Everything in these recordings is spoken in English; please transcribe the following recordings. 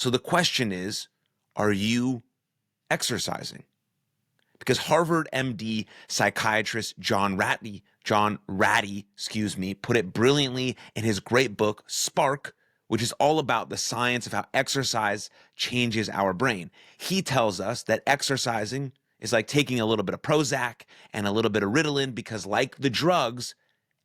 So the question is, are you exercising? Because Harvard MD psychiatrist John Ratty, put it brilliantly in his great book, Spark, which is all about the science of how exercise changes our brain. He tells us that exercising is like taking a little bit of Prozac and a little bit of Ritalin because, like the drugs,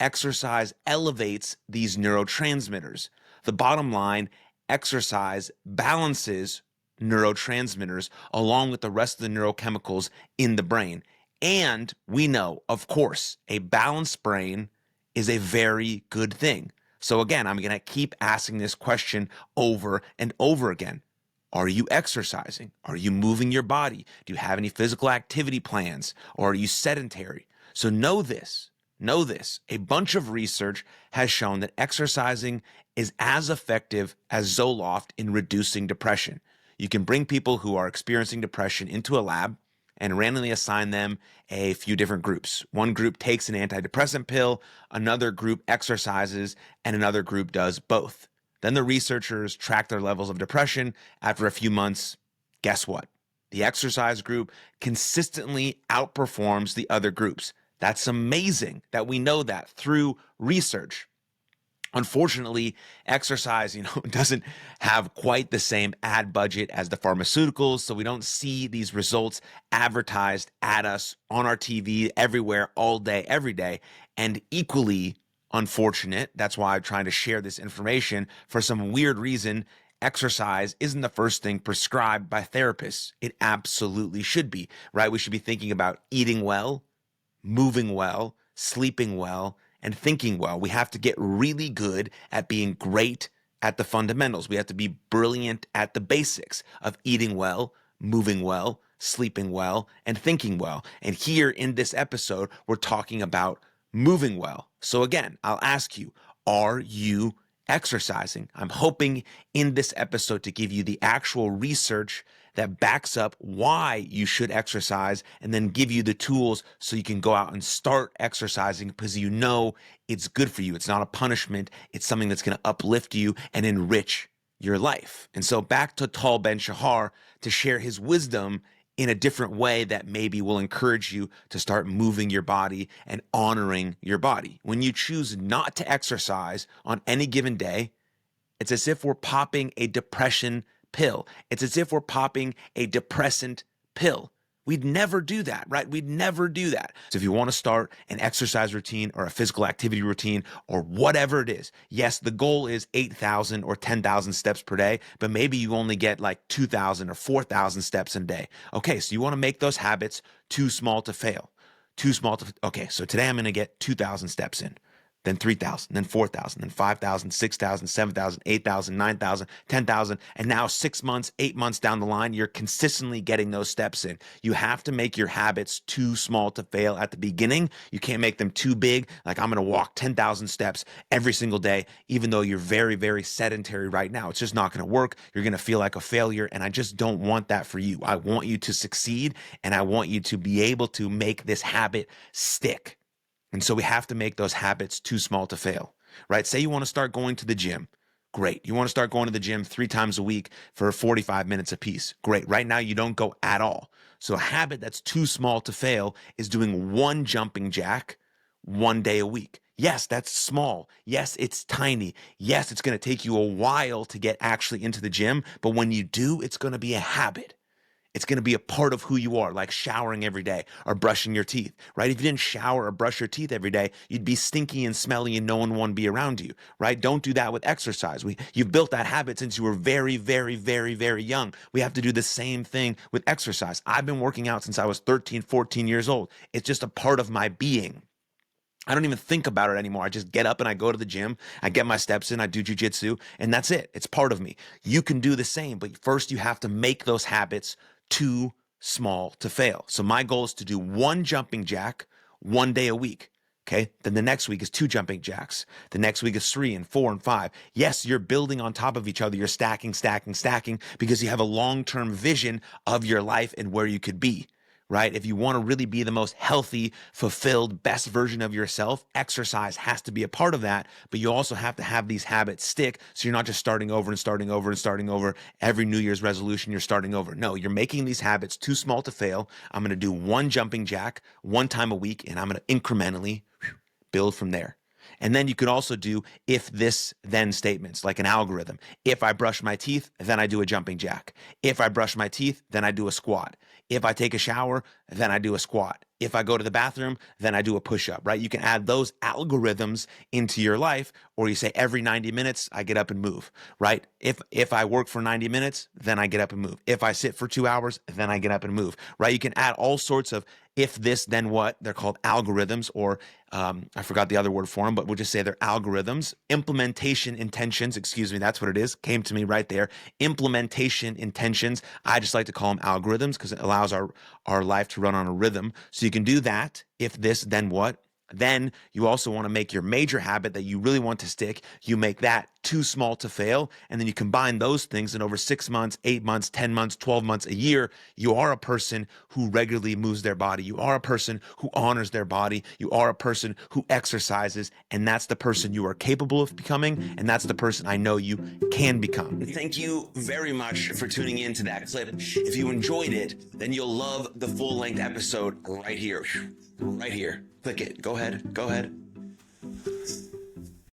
exercise elevates these neurotransmitters. The bottom line, exercise balances neurotransmitters along with the rest of the neurochemicals in the brain. And we know, of course, a balanced brain is a very good thing. So again, I'm going to keep asking this question over and over again. Are you exercising? Are you moving your body? Do you have any physical activity plans? Or are you sedentary? So know this. A bunch of research has shown that exercising is as effective as Zoloft in reducing depression. You can bring people who are experiencing depression into a lab and randomly assign them a few different groups. One group takes an antidepressant pill, another group exercises, and another group does both. Then the researchers track their levels of depression. After a few months, guess what? The exercise group consistently outperforms the other groups. That's amazing that we know that through research. Unfortunately, exercise, doesn't have quite the same ad budget as the pharmaceuticals, so we don't see these results advertised at us on our TV everywhere, all day, every day. And equally unfortunate, that's why I'm trying to share this information, for some weird reason, exercise isn't the first thing prescribed by therapists. It absolutely should be, right? We should be thinking about eating well, moving well, sleeping well, and thinking well. We have to get really good at being great at the fundamentals. We have to be brilliant at the basics of eating well, moving well, sleeping well, and thinking well. And here in this episode, we're talking about moving well. So again, I'll ask you, are you exercising? I'm hoping in this episode to give you the actual research that backs up why you should exercise and then give you the tools so you can go out and start exercising because you know it's good for you. It's not a punishment. It's something that's going to uplift you and enrich your life. And so back to Tal Ben-Shahar to share his wisdom in a different way that maybe will encourage you to start moving your body and honoring your body. When you choose not to exercise on any given day, it's as if we're popping a depression pill. It's as if we're popping a depressant pill. We'd never do that, right? We'd never do that. So if you want to start an exercise routine or a physical activity routine or whatever it is, yes, the goal is 8,000 or 10,000 steps per day, but maybe you only get like 2,000 or 4,000 steps a day. Okay, so you want to make those habits too small to fail. Okay, so today I'm going to get 2,000 steps in. Then 3,000, then 4,000, then 5,000, 6,000, 7,000, 8,000, 9,000, 10,000. And now 6 months, 8 months down the line, you're consistently getting those steps in. You have to make your habits too small to fail at the beginning. You can't make them too big. Like I'm going to walk 10,000 steps every single day, even though you're very, very sedentary right now. It's just not going to work. You're going to feel like a failure. And I just don't want that for you. I want you to succeed and I want you to be able to make this habit stick. And so we have to make those habits too small to fail, right? Say you want to start going to the gym. Great. You want to start going to the gym 3 times a week for 45 minutes a piece. Great. Right now, you don't go at all. So a habit that's too small to fail is doing 1 jumping jack 1 day a week. Yes, that's small. Yes, it's tiny. Yes, it's going to take you a while to get actually into the gym. But when you do, it's going to be a habit. It's going to be a part of who you are, like showering every day or brushing your teeth, right? If you didn't shower or brush your teeth every day, you'd be stinky and smelly and no one would be around you, right? Don't do that with exercise. You've built that habit since you were very, very, very, very young. We have to do the same thing with exercise. I've been working out since I was 13, 14 years old. It's just a part of my being. I don't even think about it anymore. I just get up and I go to the gym. I get my steps in. I do jujitsu, and that's it. It's part of me. You can do the same, but first you have to make those habits too small to fail. So my goal is to do 1 jumping jack 1 day a week. Okay. Then the next week is 2 jumping jacks. The next week is 3 and 4 and 5. Yes, you're building on top of each other. You're stacking because you have a long-term vision of your life and where you could be. right? If you want to really be the most healthy, fulfilled, best version of yourself, exercise has to be a part of that. But you also have to have these habits stick. So you're not just starting over and starting over and starting over. Every New Year's resolution, you're starting over. No, you're making these habits too small to fail. I'm going to do one jumping jack one time a week, and I'm going to incrementally build from there. And then you could also do if this then statements, like an algorithm. If I brush my teeth, then I do a jumping jack. If I brush my teeth, then I do a squat. If I take a shower, then I do a squat. If I go to the bathroom, then I do a push-up, right? You can add those algorithms into your life, or you say every 90 minutes, I get up and move, right? If I work for 90 minutes, then I get up and move. If I sit for 2 hours, then I get up and move, right? You can add all sorts of if this, then what. They're called algorithms, or I forgot the other word for them, but we'll just say they're algorithms. Implementation intentions, excuse me, that's what it is. Came to me right there. Implementation intentions. I just like to call them algorithms because it allows our life to run on a rhythm. So you can do that. If this, then what? Then you also want to make your major habit that you really want to stick. You make that too small to fail. And then you combine those things. And over 6 months, 8 months, 10 months, 12 months, a year, you are a person who regularly moves their body. You are a person who honors their body. You are a person who exercises. And that's the person you are capable of becoming. And that's the person I know you can become. Thank you very much for tuning in to that clip. If you enjoyed it, then you'll love the full-length episode right here. Right here. Click it. Go ahead.